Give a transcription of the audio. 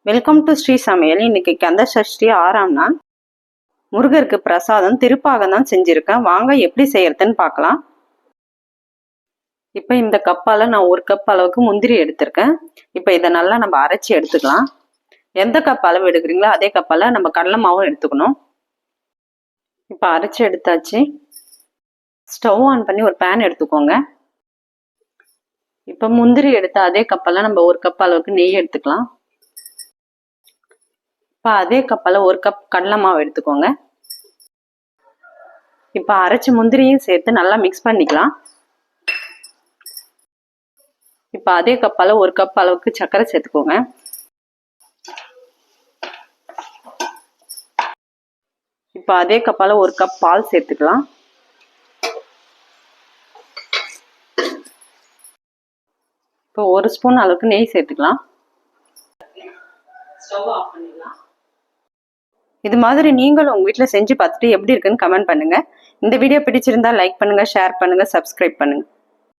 Welcome to Sri சமையல். இன்னைக்கு கந்த சஷ்டி 6ஆம் நாள். முருகருக்கு பிரசாதம் திருப்பாகம் தான் செஞ்சுருக்கேன். வாங்க எப்படி செய்யறதுன்னு பார்க்கலாம். இப்போ இந்த கப்பால் நான் 1 கப் அளவுக்கு முந்திரி எடுத்திருக்கேன். இப்போ இதை நல்லா நம்ம அரைச்சி எடுத்துக்கலாம். எந்த கப் அளவு எடுக்கிறீங்களோ அதே கப்பால் நம்ம கடலை மாவும் எடுத்துக்கணும். இப்போ அரைச்சி எடுத்தாச்சு. ஸ்டவ் ஆன் பண்ணி ஒரு பேன் எடுத்துக்கோங்க. இப்போ முந்திரி எடுத்த அதே கப்பால் நம்ம 1 கப் அளவுக்கு நெய் எடுத்துக்கலாம். இப்போ அதே கப்பால் 1 கப் கடலை மாவு எடுத்துக்கோங்க. இப்போ அரைச்சி முந்திரியும் சேர்த்து நல்லா மிக்ஸ் பண்ணிக்கலாம். இப்போ அதே கப்பால் 1 கப் அளவுக்கு சர்க்கரை சேர்த்துக்கோங்க. இப்போ அதே கப்பால் 1 கப் பால் சேர்த்துக்கலாம். இப்போ 1 ஸ்பூன் அளவுக்கு நெய் சேர்த்துக்கலாம். ஸ்டவ் ஆஃப் பண்ணிடலாம். இது மாதிரி நீங்களும் உங்கள் வீட்டில் செஞ்சு பார்த்துட்டு எப்படி இருக்குன்னு கமெண்ட் பண்ணுங்கள். இந்த வீடியோ பிடிச்சிருந்தா லைக் பண்ணுங்கள், ஷேர் பண்ணுங்கள், சப்ஸ்கிரைப் பண்ணுங்கள்.